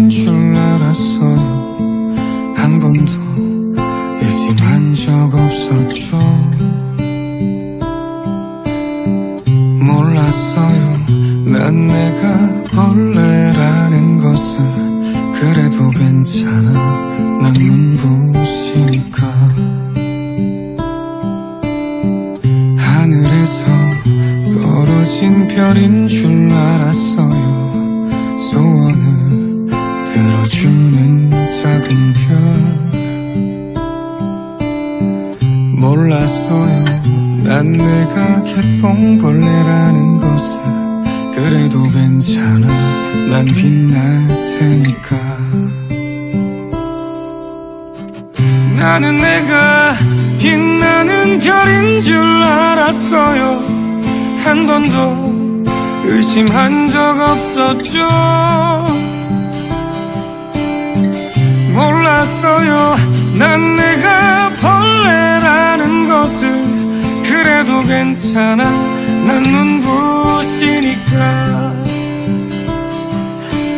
별인 줄 알았어요. 한 번도 의심한 적 없었죠. 몰랐어요. 난 내가 벌레라는 것을. 그래도 괜찮아, 난 눈부시니까. 하늘에서 떨어진 별인 줄 알았어요. 소원을 들어주는 작은 별. 몰랐어요. 난 내가 개똥벌레라는 것을. 그래도 괜찮아, 난 빛날 테니까. 나는 내가 빛나는 별인 줄 알았어요. 한 번도 의심한 적 없었죠. 몰랐어요. 난 내가 벌레라는 것을. 그래도 괜찮아, 난 눈부시니까.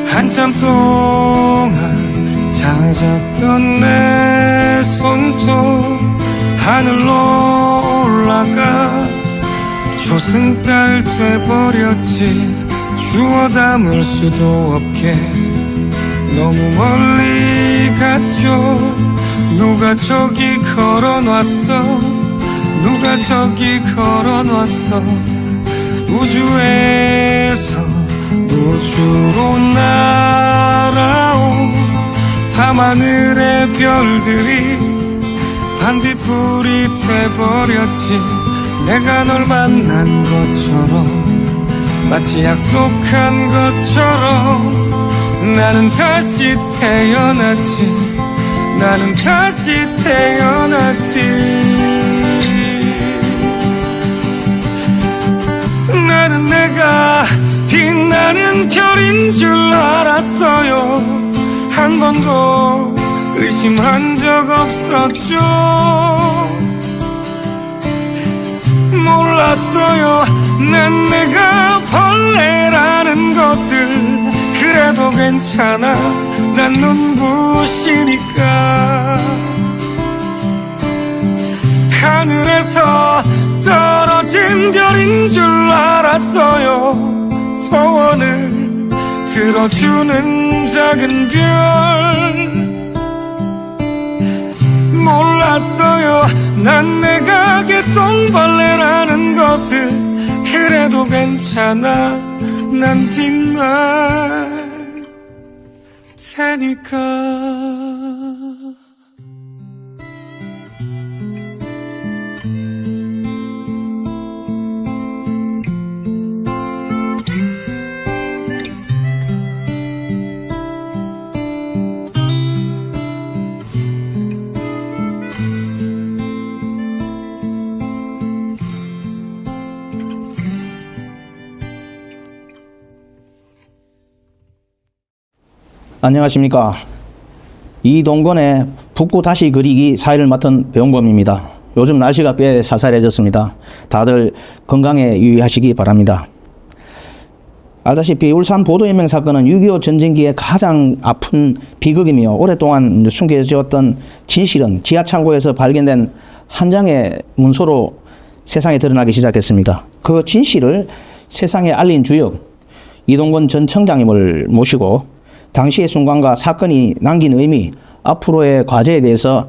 한참 동안 찾았던 내 손톱 하늘로 올라가 조승달 돼버렸지. 주워 담을 수도 없게 너무 멀리 갔죠. 누가 저기 걸어놨어. 누가 저기 걸어놨어. 우주에서 우주로 날아온 밤하늘의 별들이 반딧불이 돼버렸지. 내가 널 만난 것처럼, 마치 약속한 것처럼 나는 다시 태어났지. 나는 다시 태어났지. 나는 내가 빛나는 별인 줄 알았어요. 한 번도 의심한 적 없었죠. 몰랐어요. 난 내가 벌레라는 것을. 그래도 괜찮아, 난 눈부시니까. 하늘에서 떨어진 별인 줄 알았어요. 소원을 들어주는 작은 별. 몰랐어요. 난 내가 개똥벌레라는 것을. 그래도 괜찮아, 난 빛날 테니까. 안녕하십니까. 이동건의 북구 다시 그리기 사회를 맡은 배용범입니다. 요즘 날씨가 꽤 쌀쌀해졌습니다. 다들 건강에 유의하시기 바랍니다. 알다시피 울산 보도연맹 사건은 6.25 전쟁기에 가장 아픈 비극이며 오랫동안 숨겨졌던 진실은 지하창고에서 발견된 한 장의 문서로 세상에 드러나기 시작했습니다. 그 진실을 세상에 알린 주역 이동건 전 청장님을 모시고 당시의 순간과 사건이 남긴 의미, 앞으로의 과제에 대해서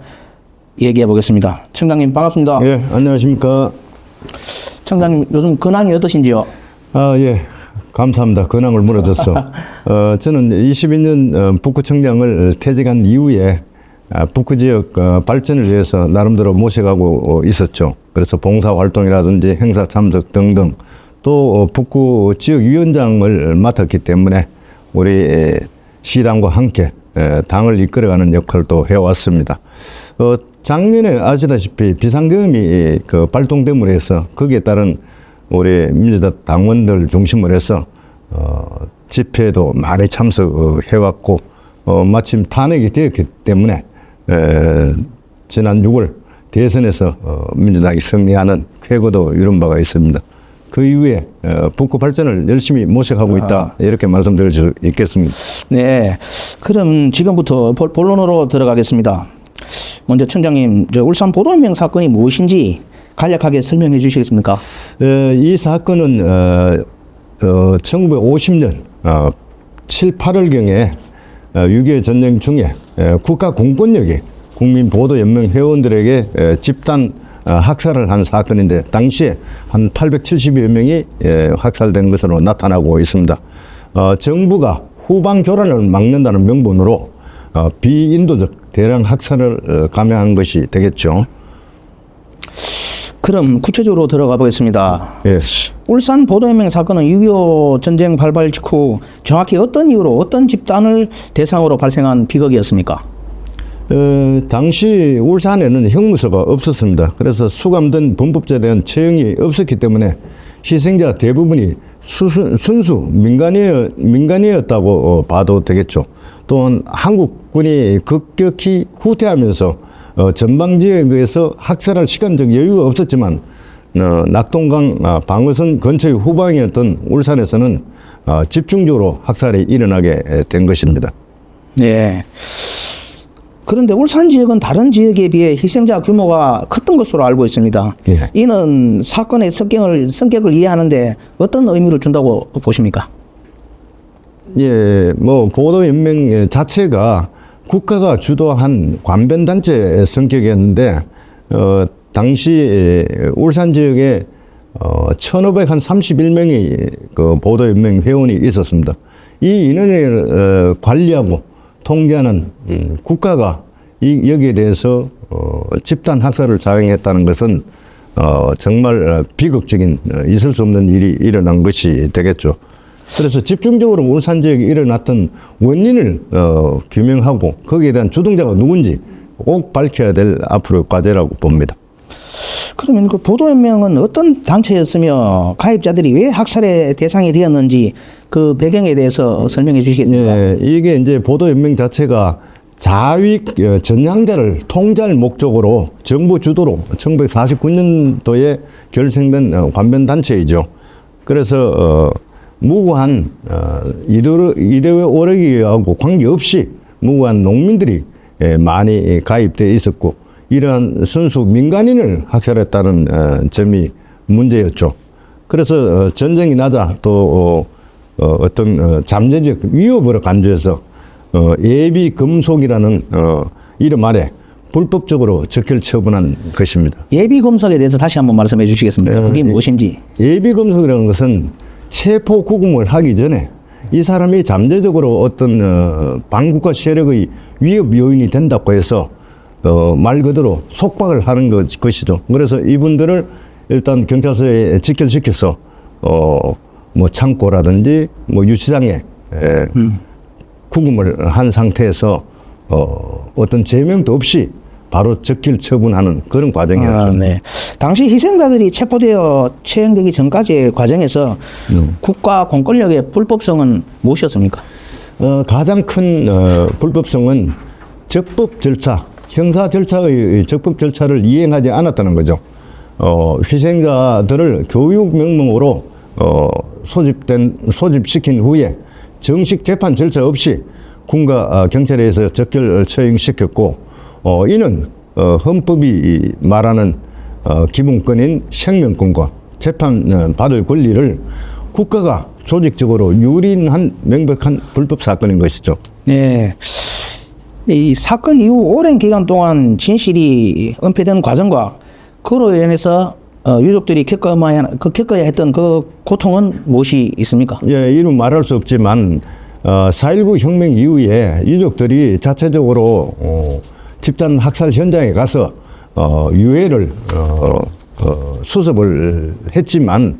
얘기해 보겠습니다. 청장님 반갑습니다. 예, 안녕하십니까. 청장님 요즘 근황이 어떠신지요? 아, 예. 감사합니다. 근황을 물어줘서. 저는 22년 북구청장을 퇴직한 이후에 북구 지역 발전을 위해서 나름대로 모셔가고 있었죠. 그래서 봉사활동이라든지 행사 참석 등등 또 북구 지역위원장을 맡았기 때문에 우리 시당과 함께 당을 이끌어가는 역할도 해왔습니다. 작년에 아시다시피 비상계엄이 발동됨으로 해서 거기에 따른 우리 민주당 당원들 중심으로 해서 집회도 많이 참석해왔고 마침 탄핵이 되었기 때문에 지난 6월 대선에서 민주당이 승리하는 쾌거도 이룬 바가 있습니다. 그 이후에 북구 발전을 열심히 모색하고 있다. 이렇게 말씀드릴 수 있겠습니다. 네. 그럼 지금부터 본론으로 들어가겠습니다. 먼저 청장님, 울산 보도연맹 사건이 무엇인지 간략하게 설명해 주시겠습니까? 이 사건은 1950년 7, 8월경에 6.25 전쟁 중에 국가 공권력이 국민보도연맹 회원들에게 집단 학살을 한 사건인데 당시에 한 870여 명이 학살된 것으로 나타나고 있습니다. 정부가 후방 교란을 막는다는 명분으로 비인도적 대량 학살을 감행한 것이 되겠죠. 그럼 구체적으로 들어가 보겠습니다. 예. 울산 보도연맹 사건은 6.25 전쟁 발발 직후 정확히 어떤 이유로 어떤 집단을 대상으로 발생한 비극이었습니까? 당시 울산에는 형무소가 없었습니다. 그래서 수감된 범법자에 대한 처형이 없었기 때문에 희생자 대부분이 순수 민간이었다고 봐도 되겠죠. 또한 한국군이 급격히 후퇴하면서 전방지역에서 학살할 시간적 여유가 없었지만 낙동강 방어선 근처의 후방이었던 울산에서는 집중적으로 학살이 일어나게 된 것입니다. 네. 그런데 울산 지역은 다른 지역에 비해 희생자 규모가 컸던 것으로 알고 있습니다. 예. 이는 사건의 성격을 이해하는데 어떤 의미를 준다고 보십니까? 예, 뭐 보도연맹 자체가 국가가 주도한 관변단체 성격이었는데 당시 울산 지역에 1,531명의 그 보도연맹 회원이 있었습니다. 이 인원을 관리하고 통제하는 국가가 여기에 대해서 집단 학살을 자행했다는 것은 정말 비극적인 있을 수 없는 일이 일어난 것이 되겠죠. 그래서 집중적으로 울산 지역에 일어났던 원인을 규명하고 거기에 대한 주동자가 누군지 꼭 밝혀야 될 앞으로의 과제라고 봅니다. 그러면 그 보도연맹은 어떤 단체였으며 가입자들이 왜 학살의 대상이 되었는지 그 배경에 대해서 설명해 주시겠습니까? 예, 이게 이제 보도연맹 자체가 자익 전향자를 통제할 목적으로 정부 주도로 1949년도에 결성된 관변단체이죠. 그래서 무고한 이대회 오르기하고 관계없이 무고한 농민들이 많이 가입되어 있었고 이러한 순수 민간인을 학살했다는 점이 문제였죠. 그래서 전쟁이 나자 또 어떤 잠재적 위협으로 간주해서 예비 금속이라는 이름 아래 불법적으로 적혈 처분한 것입니다. 예비 검색에 대해서 다시 한번 말씀해 주시겠습니까? 그게 무엇인지. 예비 금속이라는 것은 체포 구금을 하기 전에 이 사람이 잠재적으로 어떤 반국가 세력의 위협 요인이 된다고 해서 말 그대로 속박을 하는 것이죠. 그래서 이분들을 일단 경찰서에 직결시켜서 뭐 창고라든지 뭐 유치장에 구금을 한 상태에서 어떤 제명도 없이 바로 적길 처분하는 그런 과정이었죠. 네. 당시 희생자들이 체포되어 처형되기 전까지의 과정에서 국가 공권력의 불법성은 무엇이었습니까? 가장 큰 불법성은 적법 절차, 형사 절차의 적법 절차를 이행하지 않았다는 거죠. 희생자들을 교육 명목으로 소집시킨 후에 정식 재판 절차 없이 군과 경찰에 의해서 적결 처형시켰고 이는 헌법이 말하는 기본권인 생명권과 재판 받을 권리를 국가가 조직적으로 유린한 명백한 불법 사건인 것이죠. 네. 이 사건 이후 오랜 기간 동안 진실이 은폐된 과정과 그로 인해서 유족들이 겪어야 했던 그 고통은 무엇이 있습니까? 예, 이루 말할 수 없지만 4.19 혁명 이후에 유족들이 자체적으로 집단 학살 현장에 가서 유해를 수습을 했지만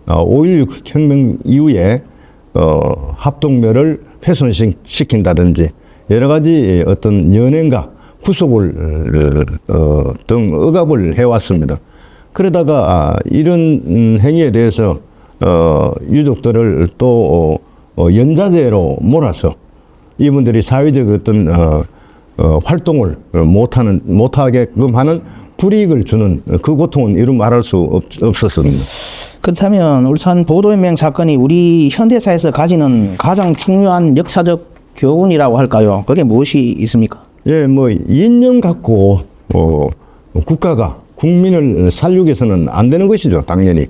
5.16 혁명 이후에 합동묘를 훼손시킨다든지 여러 가지 어떤 연행과 후속을 등 억압을 해왔습니다. 그러다가 이런 행위에 대해서 유족들을 또 연좌제로 몰아서 이분들이 사회적 어떤 활동을 못하게끔 하는 불이익을 주는 그 고통은 이루 말할 수 없었습니다. 그렇다면 울산 보도연맹 사건이 우리 현대사에서 가지는 가장 중요한 역사적 교훈이라고 할까요? 그게 무엇이 있습니까? 예, 뭐 이념 갖고 국가가 국민을 살리기서는 안 되는 것이죠, 당연히.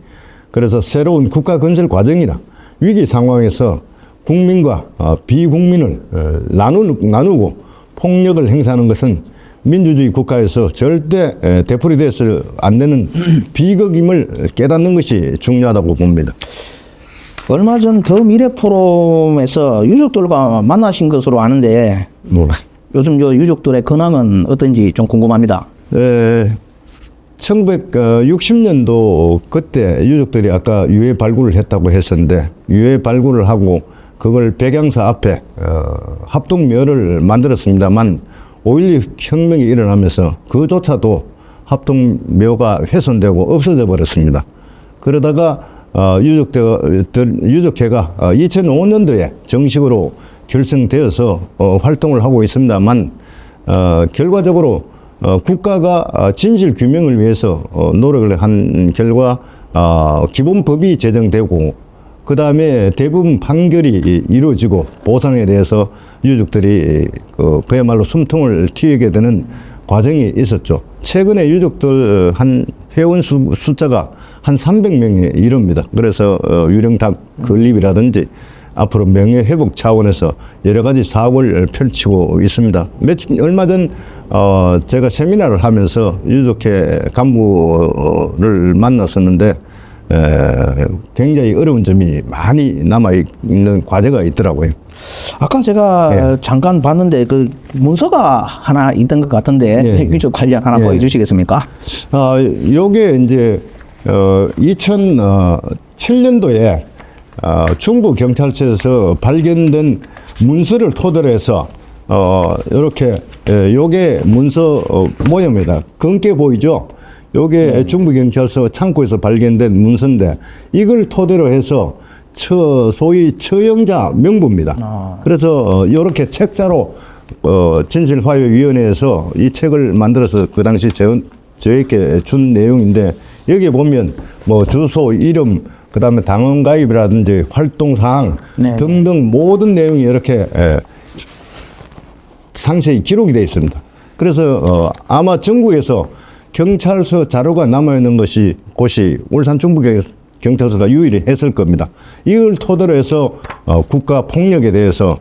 그래서 새로운 국가 건설 과정이나 위기 상황에서 국민과 비국민을 나누고 폭력을 행사하는 것은 민주주의 국가에서 절대 되풀이돼서 안 되는 비극임을 깨닫는 것이 중요하다고 봅니다. 얼마 전 더 미래 포럼에서 유족들과 만나신 것으로 아는데 요즘 요 유족들의 근황은 어떤지 좀 궁금합니다. 1960년도 그때 유족들이 아까 유해 발굴을 했다고 했었는데 유해 발굴을 하고 그걸 백양사 앞에 합동묘를 만들었습니다만 5.16 혁명이 일어나면서 그조차도 합동묘가 훼손되고 없어져 버렸습니다. 그러다가 유족회가 2005년도에 정식으로 결성되어서 활동을 하고 있습니다만 결과적으로 국가가 진실 규명을 위해서 노력을 한 결과 기본법이 제정되고 그 다음에 대부분 판결이 이루어지고 보상에 대해서 유족들이 그야말로 숨통을 틔우게 되는 과정이 있었죠. 최근에 유족들 한 회원 숫자가 한 300명에 이릅니다. 그래서 유령탑 건립이라든지 앞으로 명예회복 차원에서 여러 가지 사업을 펼치고 있습니다. 얼마 전 제가 세미나를 하면서 유족회 간부를 만났었는데 굉장히 어려운 점이 많이 남아있는 과제가 있더라고요. 아까 제가 잠깐 봤는데 그 문서가 하나 있던 것 같은데 유족 관련 하나 보여주시겠습니까? 요게 이제 2007년도에 중부 경찰서에서 발견된 문서를 토대로 해서 이렇게 요게 문서 모형입니다. 검게 보이죠? 요게 중부경찰서 창고에서 발견된 문서인데 이걸 토대로 해서 소위 처형자 명부입니다. 그래서 이렇게 책자로 진실화해위원회에서 이 책을 만들어서 그 당시 저에게 준 내용인데 여기에 보면 뭐 주소, 이름, 그 다음에 당원 가입이라든지 활동사항 등등 모든 내용이 이렇게 상세히 기록이 되어 있습니다. 그래서 아마 전국에서 경찰서 자료가 남아있는 곳이 울산 중부경찰서가 유일했을 겁니다. 이걸 토대로 해서 국가 폭력에 대해서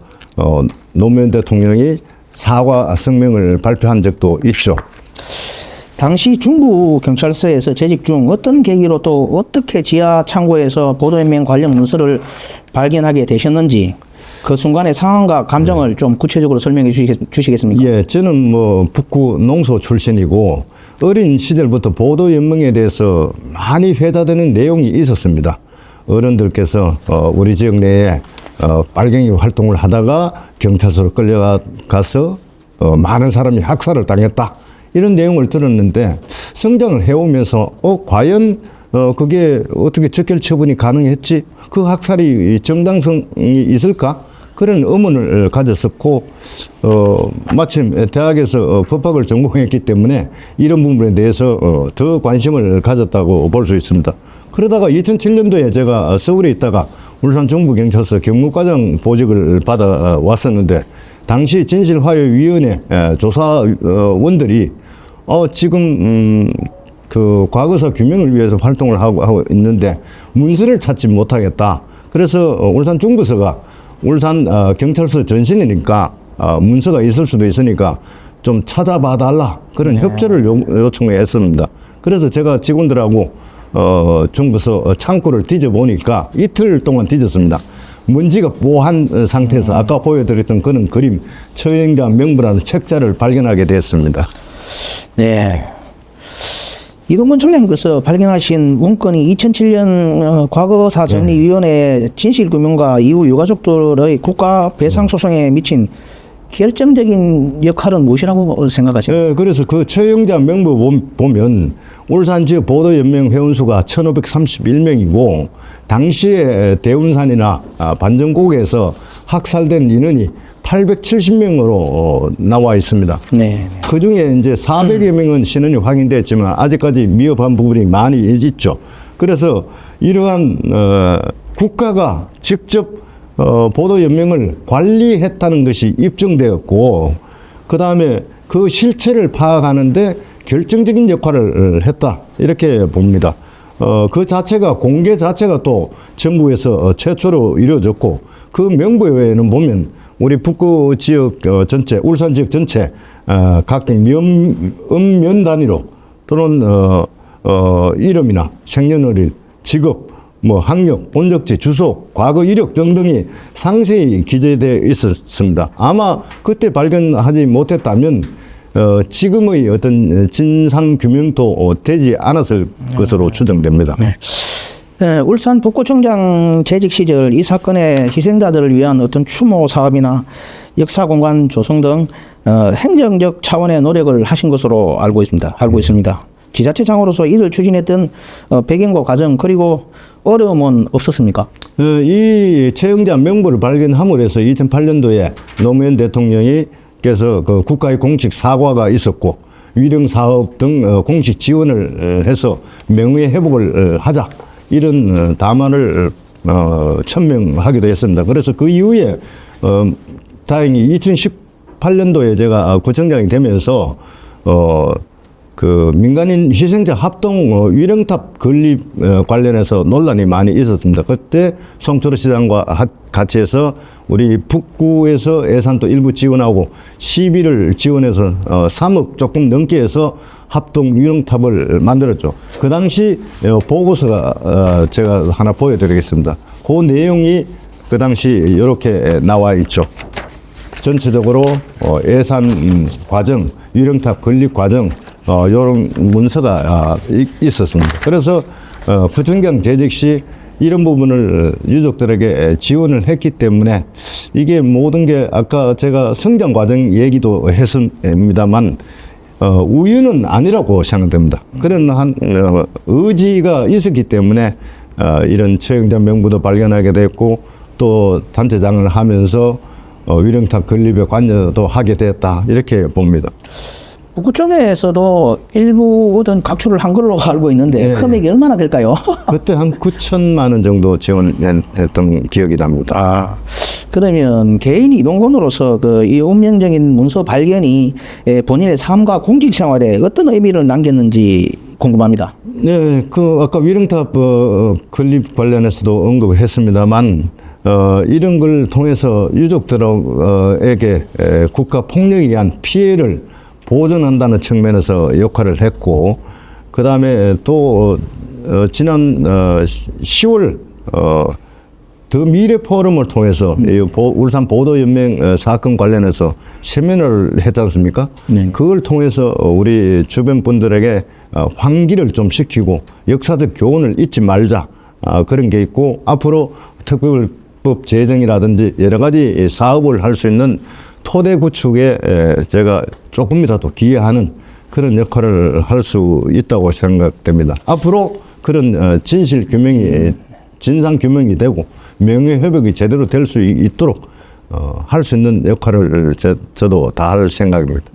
노무현 대통령이 사과 성명을 발표한 적도 있죠. 당시 중부경찰서에서 재직 중 어떤 계기로 또 어떻게 지하 창고에서 보도연맹 관련 문서를 발견하게 되셨는지 그 순간의 상황과 감정을 좀 구체적으로 설명해 주시겠습니까? 예, 저는 뭐 북구 농소 출신이고 어린 시절부터 보도연맹에 대해서 많이 회자되는 내용이 있었습니다. 어른들께서 우리 지역 내에 빨갱이 활동을 하다가 경찰서로 끌려가서 많은 사람이 학살을 당했다. 이런 내용을 들었는데 성장을 해오면서 과연 그게 어떻게 적결 처분이 가능했지? 그 학살이 정당성이 있을까? 그런 의문을 가졌었고 마침 대학에서 법학을 전공했기 때문에 이런 부분에 대해서 더 관심을 가졌다고 볼 수 있습니다. 그러다가 2007년도에 제가 서울에 있다가 울산 중부경찰서 경무과장 보직을 받아 왔었는데 당시 진실화해위원회 조사원들이 지금 그 과거사 규명을 위해서 활동을 하고 있는데 문서를 찾지 못하겠다. 그래서 울산 중부서가 울산 경찰서 전신이니까 문서가 있을 수도 있으니까 좀 찾아봐 달라 그런 협조를 요청했습니다. 그래서 제가 직원들하고 중부서 창고를 뒤져보니까 이틀 동안 뒤졌습니다. 먼지가 보한 상태에서 아까 보여드렸던 그런 그림 처형자 명부라는 책자를 발견하게 됐습니다. 네. 이동건 총장님께서 발견하신 문건이 2007년 과거사 정리위원회 진실규명과 이후 유가족들의 국가 배상 소송에 미친 결정적인 역할은 무엇이라고 생각하세요? 그래서 그 처형자 명부 보면 울산 지역 보도연맹 회원수가 1531명이고 당시에 대운산이나 반정곡에서 학살된 인원이 870명으로 나와 있습니다. 네. 그 중에 이제 400여 명은 신원이 확인됐지만 아직까지 미흡한 부분이 많이 있죠. 그래서 이러한 국가가 직접 보도연맹을 관리했다는 것이 입증되었고, 그 다음에 그 실체를 파악하는데 결정적인 역할을 했다, 이렇게 봅니다. 그 자체가, 공개 자체가 또 정부에서 최초로 이루어졌고, 그 명부에는 보면 우리 북구 지역 전체, 울산 지역 전체 각 면 단위로 또는 이름이나 생년월일, 직업, 뭐 학력, 본적지, 주소, 과거 이력 등등이 상세히 기재되어 있었습니다. 아마 그때 발견하지 못했다면 지금의 어떤 진상 규명도 되지 않았을 것으로 추정됩니다. 네. 네, 울산 북구청장 재직 시절 이 사건의 희생자들을 위한 어떤 추모 사업이나 역사 공간 조성 등 행정적 차원의 노력을 하신 것으로 알고 있습니다. 지자체장으로서 이를 추진했던 배경과 과정, 그리고 어려움은 없었습니까? 이 채용자 명부를 발견함으로 해서 2008년도에 노무현 대통령께서 그 국가의 공식 사과가 있었고, 위령 사업 등 공식 지원을 해서 명예 회복을 하자, 이런 담화를 천명하기도 했습니다. 그래서 그 이후에 다행히 2018년도에 제가 구청장이 되면서 그 민간인 희생자 합동 위령탑 건립 관련해서 논란이 많이 있었습니다. 그때 송철호 시장과 같이 해서 우리 북구에서 예산도 일부 지원하고 시비를 지원해서 3억 조금 넘게 해서 합동 위령탑을 만들었죠. 그 당시 보고서가 제가 하나 보여드리겠습니다. 그 내용이 그 당시 이렇게 나와 있죠. 전체적으로 예산 과정, 위령탑 건립 과정, 이런 문서가 있었습니다. 그래서 구청장 재직 시 이런 부분을 유족들에게 지원을 했기 때문에 이게 모든 게 아까 제가 성장 과정 얘기도 했습니다만 우유는 아니라고 생각됩니다. 그런 한 의지가 있었기 때문에 이런 채용자 명부도 발견하게 됐고, 또 단체장을 하면서 위령탑 건립에 관여도 하게 됐다, 이렇게 봅니다. 북구청에서도 일부 어떤 각출을 한 걸로 알고 있는데, 네. 금액이 얼마나 될까요? 그때 한 9천만 원 정도 지원했던 기억이 납니다. 그러면 개인 이동권으로서 이 운명적인 문서 발견이 본인의 삶과 공직 생활에 어떤 의미를 남겼는지 궁금합니다. 네, 그 아까 위령탑 건립 관련해서도 언급했습니다만, 이런 걸 통해서 유족들에게 국가 폭력에 의한 피해를 보존한다는 측면에서 역할을 했고, 그 다음에 또 지난 10월 더 미래 포럼을 통해서 울산 보도연맹 사건 관련해서 세미나를 했지 않습니까? 네. 그걸 통해서 우리 주변 분들에게 환기를 좀 시키고 역사적 교훈을 잊지 말자, 그런 게 있고, 앞으로 특별법 제정이라든지 여러 가지 사업을 할 수 있는 토대 구축에 제가 조금이라도 기여하는 그런 역할을 할 수 있다고 생각됩니다. 앞으로 그런 진실 규명이, 진상 규명이 되고 명예 회복이 제대로 될 수 있도록 할 수 있는 역할을 저도 다 할 생각입니다.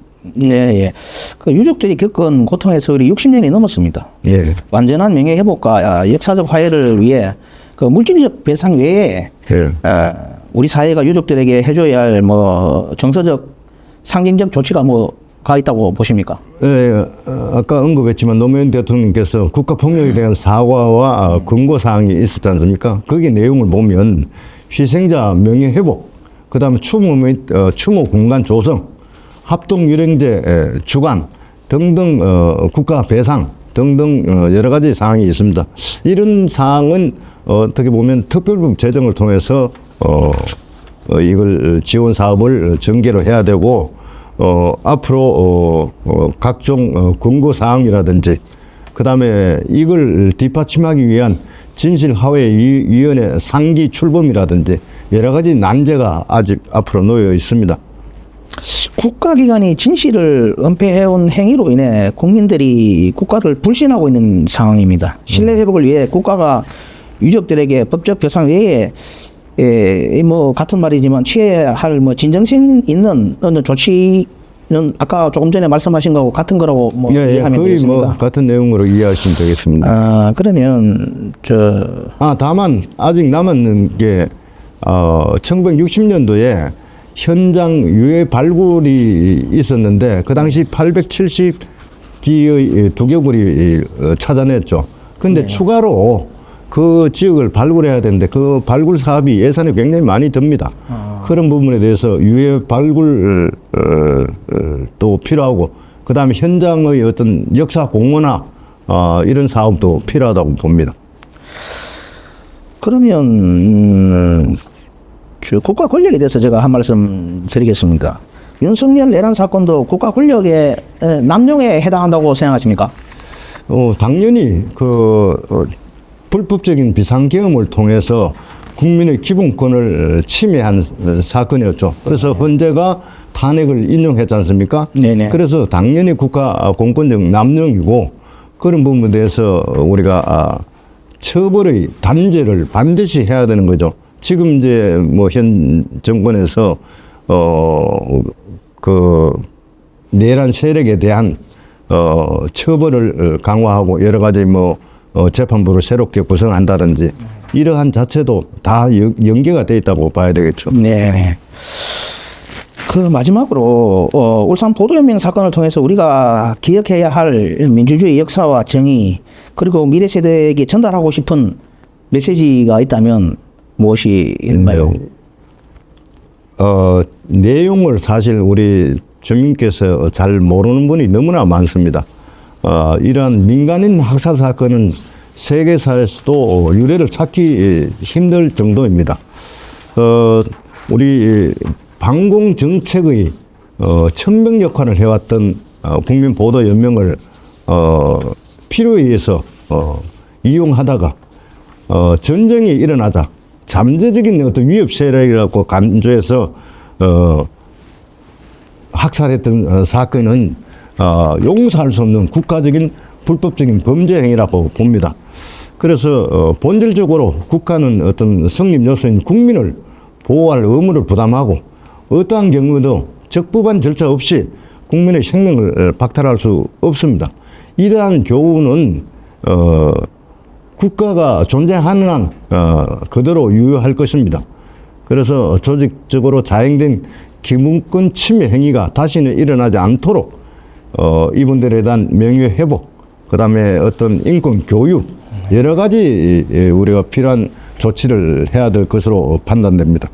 예, 예. 그 유족들이 겪은 고통의 세월이 60년이 넘었습니다. 예. 완전한 명예 회복과 역사적 화해를 위해 그 물질적 배상 외에 예. 우리 사회가 유족들에게 해줘야 할 정서적, 상징적 조치가 가 있다고 보십니까? 예, 아까 언급했지만 노무현 대통령께서 국가폭력에 대한 사과와 권고사항이 있었지 않습니까? 거기 내용을 보면 희생자 명예회복, 그 다음에 추모 및 추모 공간 조성, 합동유령제 주관 등등 국가 배상 등등 여러 가지 사항이 있습니다. 이런 사항은 어떻게 보면 특별법 제정을 통해서 이걸 지원 사업을 전개를 해야 되고, 앞으로 각종 권고 사항이라든지, 그 다음에 이걸 뒷받침하기 위한 진실화해위원회 상기 출범이라든지 여러 가지 난제가 아직 앞으로 놓여 있습니다. 국가기관이 진실을 은폐해온 행위로 인해 국민들이 국가를 불신하고 있는 상황입니다. 신뢰 회복을 위해 국가가 유족들에게 법적 배상 외에 뭐 같은 말이지만 취해야 할 뭐 진정성 있는 어느 조치는 아까 조금 전에 말씀하신 거하고 같은 거라고 뭐 이해하면 거의 되겠습니까? 뭐 같은 내용으로 이해하시면 되겠습니다. 아 그러면 다만 아직 남았는 게 1960년도에 현장 유해 발굴이 있었는데 그 당시 870기의 두개골이 찾아냈죠. 근데 추가로 그 지역을 발굴해야 되는데 그 발굴 사업이 예산이 굉장히 많이 듭니다. 그런 부분에 대해서 유해 발굴 또 필요하고 그다음에 현장의 어떤 역사 공헌화 이런 사업도 필요하다고 봅니다. 그러면 저 국가 권력에 대해서 제가 한 말씀 드리겠습니다. 윤석열 내란 사건도 국가 권력의 남용에 해당한다고 생각하십니까? 당연히 불법적인 비상계엄을 통해서 국민의 기본권을 침해한 사건이었죠. 그래서 헌재가 탄핵을 인용했지 않습니까? 네네. 그래서 당연히 국가 공권력 남용이고 그런 부분에 대해서 우리가 처벌의 단죄를 반드시 해야 되는 거죠. 지금 이제 뭐 현 정권에서 그 내란 세력에 대한 처벌을 강화하고 여러 가지 뭐 재판부를 새롭게 구성한다든지 이러한 자체도 다 연계가 돼 있다고 봐야 되겠죠. 네. 그 마지막으로 울산 보도연맹 사건을 통해서 우리가 기억해야 할 민주주의 역사와 정의 그리고 미래 세대에게 전달하고 싶은 메시지가 있다면 무엇일까요? 내용을 사실 우리 주민께서 잘 모르는 분이 너무나 많습니다. 이러한 민간인 학살 사건은 세계사에서도 유례를 찾기 힘들 정도입니다. 우리 방공 정책의 천명 역할을 해왔던 국민보도연맹을 필요에 의해서 이용하다가 전쟁이 일어나자 잠재적인 어떤 위협 세력이라고 간주해서 학살했던 사건은 용서할 수 없는 국가적인 불법적인 범죄 행위라고 봅니다. 그래서 본질적으로 국가는 어떤 성립 요소인 국민을 보호할 의무를 부담하고 어떠한 경우도 적법한 절차 없이 국민의 생명을 박탈할 수 없습니다. 이러한 교훈은 국가가 존재하는 한 그대로 유효할 것입니다. 그래서 조직적으로 자행된 기본권 침해 행위가 다시는 일어나지 않도록 이분들에 대한 명예 회복, 그다음에 어떤 인권 교육 여러 가지 우리가 필요한 조치를 해야 될 것으로 판단됩니다.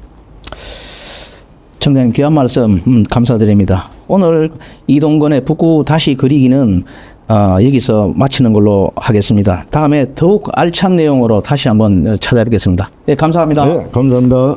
청장님 귀한 말씀 감사드립니다. 오늘 이동건의 북구 다시 그리기는 여기서 마치는 걸로 하겠습니다. 다음에 더욱 알찬 내용으로 다시 한번 찾아뵙겠습니다. 네, 감사합니다. 네, 감사합니다.